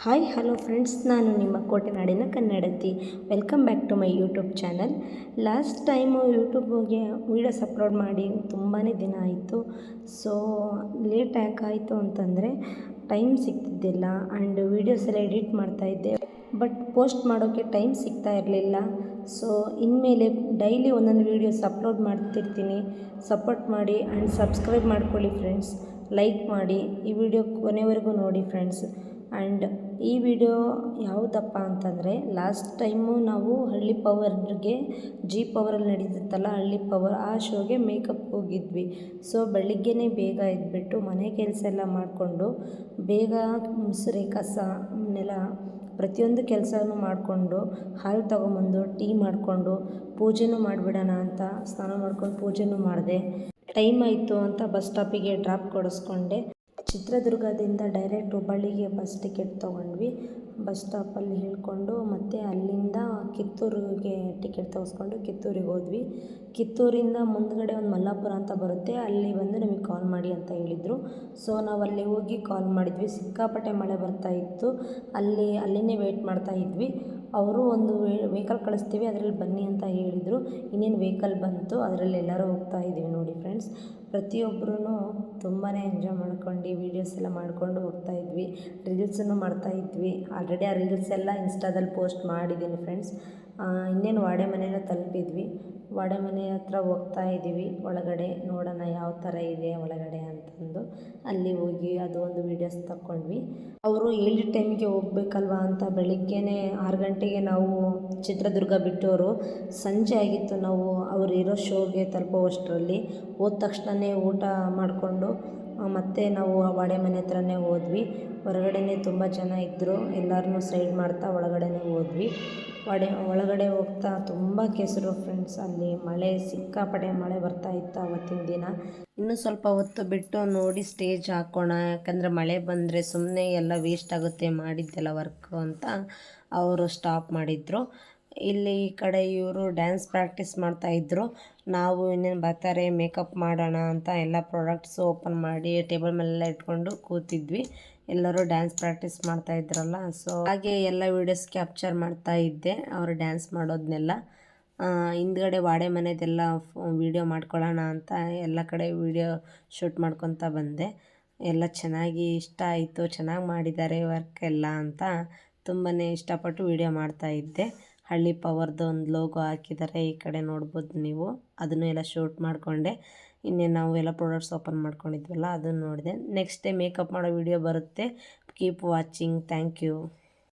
Hi hello friends, ನಾನು ನಿಮ್ಮ ಕೋಟೆನಾಡಿನ ಕನ್ನಡತಿ. Welcome back to my YouTube channel. Last time ಯೂಟ್ಯೂಬ್ಗೆ ವೀಡಿಯೋಸ್ ಅಪ್ಲೋಡ್ ಮಾಡಿ ತುಂಬಾ ದಿನ ಆಯಿತು. ಸೊ ಲೇಟ್ ಯಾಕಾಯಿತು ಅಂತಂದರೆ ಟೈಮ್ ಸಿಗ್ತಿದ್ದಿಲ್ಲ ಆ್ಯಂಡ್ ವೀಡಿಯೋಸ್ ಎಲ್ಲ ಎಡಿಟ್ ಮಾಡ್ತಾಯಿದ್ದೆ, ಬಟ್ ಪೋಸ್ಟ್ ಮಾಡೋಕ್ಕೆ ಟೈಮ್ ಸಿಗ್ತಾ ಇರಲಿಲ್ಲ. ಸೊ ಇನ್ಮೇಲೆ ಡೈಲಿ ಒಂದೊಂದು ವೀಡಿಯೋಸ್ ಅಪ್ಲೋಡ್ ಮಾಡ್ತಿರ್ತೀನಿ. ಸಪೋರ್ಟ್ ಮಾಡಿ ಆ್ಯಂಡ್ ಸಬ್ಸ್ಕ್ರೈಬ್ ಮಾಡ್ಕೊಳ್ಳಿ ಫ್ರೆಂಡ್ಸ್. ಲೈಕ್ ಮಾಡಿ, ಈ ವಿಡಿಯೋ ಕೊನೆವರೆಗೂ ನೋಡಿ ಫ್ರೆಂಡ್ಸ್. ಆ್ಯಂಡ್ ಈ ವಿಡಿಯೋ ಯಾವುದಪ್ಪ ಅಂತಂದರೆ, ಲಾಸ್ಟ್ ಟೈಮು ನಾವು ಹಳ್ಳಿ ಪವರ್ಗೆ ಜಿ ಪವರಲ್ಲಿ ನಡೀತಿತ್ತಲ್ಲ ಹಳ್ಳಿ ಪವರ್, ಆ ಶೋಗೆ ಮೇಕಪ್ಗೆ ಹೋಗಿದ್ವಿ. ಸೊ ಬೆಳಿಗ್ಗೆನೇ ಬೇಗ ಎದ್ಬಿಟ್ಟು ಮನೆ ಕೆಲಸ ಎಲ್ಲ ಮಾಡಿಕೊಂಡು ಬೇಗ ಮುಸುರೆ ಕಸ ನೆಲ ಪ್ರತಿಯೊಂದು ಕೆಲಸನೂ ಮಾಡಿಕೊಂಡು ಹಾಲು ತೊಗೊಂಬಂದು ಟೀ ಮಾಡಿಕೊಂಡು ಪೂಜೆನೂ ಮಾಡಿಬಿಡೋಣ ಅಂತ ಸ್ನಾನ ಮಾಡ್ಕೊಂಡು ಪೂಜೆನೂ ಮಾಡಿದೆ. ಟೈಮ್ ಆಯಿತು ಅಂತ ಬಸ್ ಸ್ಟಾಪಿಗೆ ಡ್ರಾಪ್ ಕೊಡಿಸ್ಕೊಂಡೆ. ಚಿತ್ರದುರ್ಗದಿಂದ ಡೈರೆಕ್ಟ್ ಹುಬ್ಬಳ್ಳಿಗೆ ಬಸ್ ಟಿಕೆಟ್ ತೊಗೊಂಡ್ವಿ. ಬಸ್ ಸ್ಟಾಪಲ್ಲಿ ಇಳ್ಕೊಂಡು ಮತ್ತೆ ಅಲ್ಲಿಂದ ಕಿತ್ತೂರಿಗೆ ಟಿಕೆಟ್ ತೆಗೆಸ್ಕೊಂಡು ಕಿತ್ತೂರಿಗೆ ಹೋದ್ವಿ. ಕಿತ್ತೂರಿಂದ ಮುಂದ್ಗಡೆ ಒಂದು ಮಲ್ಲಾಪುರ ಅಂತ ಬರುತ್ತೆ, ಅಲ್ಲಿ ಬಂದು ನಮಗೆ ಕಾಲ್ ಮಾಡಿ ಅಂತ ಹೇಳಿದರು. ಸೊ ನಾವು ಅಲ್ಲಿ ಹೋಗಿ ಕಾಲ್ ಮಾಡಿದ್ವಿ. ಸಿಕ್ಕಾಪಟ್ಟೆ ಮಳೆ ಬರ್ತಾಯಿತ್ತು. ಅಲ್ಲಿನೇ ವೆಯ್ಟ್ ಮಾಡ್ತಾಯಿದ್ವಿ. ಅವರು ಒಂದು ವೆಹಿಕಲ್ ಕಳಿಸ್ತೀವಿ, ಅದರಲ್ಲಿ ಬನ್ನಿ ಅಂತ ಹೇಳಿದರು. ಇನ್ನೇನು ವೆಹಿಕಲ್ ಬಂತು, ಅದರಲ್ಲಿ ಎಲ್ಲರೂ ಹೋಗ್ತಾ ಇದ್ದೀವಿ ನೋಡಿ ಫ್ರೆಂಡ್ಸ್. ಪ್ರತಿಯೊಬ್ಬರೂ ತುಂಬಾ ಎಂಜಾಯ್ ಮಾಡ್ಕೊಂಡು ವೀಡಿಯೋಸ್ ಎಲ್ಲ ಮಾಡಿಕೊಂಡು ಹೋಗ್ತಾಯಿದ್ವಿ. ರೀಲ್ಸನ್ನು ಮಾಡ್ತಾಯಿದ್ವಿ. ಆಲ್ರೆಡಿ ಆ ರೀಲ್ಸ್ ಎಲ್ಲ ಇನ್ಸ್ಟಾದಲ್ಲಿ ಪೋಸ್ಟ್ ಮಾಡಿದ್ದೀನಿ ಫ್ರೆಂಡ್ಸ್. ಇನ್ನೇನು ವಾಡೆ ಮನೆಯೂ ತಲುಪಿದ್ವಿ. ವಾಡೆ ಮನೆ ಹತ್ರ ಹೋಗ್ತಾ ಇದ್ದೀವಿ. ಒಳಗಡೆ ನೋಡೋಣ ಯಾವ ಥರ ಇದೆ ಒಳಗಡೆ ಅಂತಂದು ಅಲ್ಲಿ ಹೋಗಿ ಅದು ಒಂದು ವೀಡಿಯೋಸ್ ತಗೊಂಡ್ವಿ. ಅವರು ಹೇಳಿದ ಟೈಮಿಗೆ ಹೋಗ್ಬೇಕಲ್ವಾ ಅಂತ ಬೆಳಿಗ್ಗೆನೇ 6 ಗಂಟೆಗೆ ನಾವು ಚಿತ್ರದುರ್ಗ ಬಿಟ್ಟವರು. ಸಂಜೆ ಆಗಿತ್ತು ನಾವು ಅವ್ರು ಇರೋ ಶೋಗೆ ತಲುಪೋವಷ್ಟರಲ್ಲಿ. ಹೋದ ತಕ್ಷಣವೇ ಊಟ ಮಾಡಿಕೊಂಡು ಮತ್ತೆ ನಾವು ವಾಡೆ ಮನೆ ಹತ್ರನೇ ಹೋದ್ವಿ. ಹೊರಗಡೆನೇ ತುಂಬ ಜನ ಇದ್ದರು, ಎಲ್ಲರನ್ನೂ ಸೈಡ್ ಮಾಡ್ತಾ ಒಳಗಡೆನೇ ಹೋದ್ವಿ. ಒಳಗಡೆ ಹೋಗ್ತಾ ತುಂಬ ಕೆಸರು ಫ್ರೆಂಡ್ಸ್. ಅಲ್ಲಿ ಮಳೆ ಸಿಕ್ಕಾಪಟ್ಟೆ ಮಳೆ ಬರ್ತಾಯಿತ್ತು ಆವತ್ತಿನ ದಿನ. ಇನ್ನೂ ಸ್ವಲ್ಪ ಹೊತ್ತು ಬಿಟ್ಟು ನೋಡಿ ಸ್ಟೇಜ್ ಹಾಕೋಣ, ಯಾಕಂದರೆ ಮಳೆ ಬಂದರೆ ಸುಮ್ಮನೆ ಎಲ್ಲ ವೇಸ್ಟ್ ಆಗುತ್ತೆ ಮಾಡಿದ್ದೆಲ್ಲ ವರ್ಕು ಅಂತ ಅವರು ಸ್ಟಾಪ್ ಮಾಡಿದರು. ಇಲ್ಲಿ ಈ ಕಡೆ ಇವರು ಡ್ಯಾನ್ಸ್ ಪ್ರಾಕ್ಟೀಸ್ ಮಾಡ್ತಾಯಿದ್ರು. ನಾವು ಇನ್ನೇನು ಬರ್ತಾರೆ ಮೇಕಪ್ ಮಾಡೋಣ ಅಂತ ಎಲ್ಲ ಪ್ರಾಡಕ್ಟ್ಸು ಓಪನ್ ಮಾಡಿ ಟೇಬಲ್ ಮೇಲೆಲ್ಲ ಇಟ್ಕೊಂಡು ಕೂತಿದ್ವಿ. ಎಲ್ಲರೂ ಡ್ಯಾನ್ಸ್ ಪ್ರಾಕ್ಟೀಸ್ ಮಾಡ್ತಾಯಿದ್ರಲ್ಲ, ಸೊ ಹಾಗೆ ಎಲ್ಲ ವೀಡಿಯೋಸ್ ಕ್ಯಾಪ್ಚರ್ ಮಾಡ್ತಾ ಇದ್ದೆ ಅವರು ಡ್ಯಾನ್ಸ್ ಮಾಡೋದನ್ನೆಲ್ಲ. ಹಿಂದ್ಗಡೆ ವಾಡೆ ಮನೆದೆಲ್ಲ ವೀಡಿಯೋ ಮಾಡ್ಕೊಳ್ಳೋಣ ಅಂತ ಎಲ್ಲ ಕಡೆ ವೀಡಿಯೋ ಶೂಟ್ ಮಾಡ್ಕೊತ ಬಂದೆ. ಎಲ್ಲ ಚೆನ್ನಾಗಿ ಇಷ್ಟ ಆಯಿತು, ಚೆನ್ನಾಗಿ ಮಾಡಿದ್ದಾರೆ ವರ್ಕ್ ಎಲ್ಲ ಅಂತ ತುಂಬಾ ಇಷ್ಟಪಟ್ಟು ವೀಡಿಯೋ ಮಾಡ್ತಾಯಿದ್ದೆ. ಹಳ್ಳಿ ಪವರ್ದು ಒಂದು ಲೋಗೋ ಹಾಕಿದ್ದಾರೆ, ಈ ಕಡೆ ನೋಡ್ಬೋದು ನೀವು. ಅದನ್ನು ಎಲ್ಲ ಶೂಟ್ ಮಾಡಿಕೊಂಡೆ. ಇನ್ನೇನು ನಾವು ಎಲ್ಲ ಪ್ರಾಡಕ್ಟ್ಸ್ ಓಪನ್ ಮಾಡ್ಕೊಂಡಿದ್ವಲ್ಲ ಅದನ್ನು ನೋಡಿದೆ. ನೆಕ್ಸ್ಟ್ ಡೇ ಮೇಕಪ್ ಮಾಡೋ ವೀಡಿಯೋ ಬರುತ್ತೆ. Keep watching. Thank you.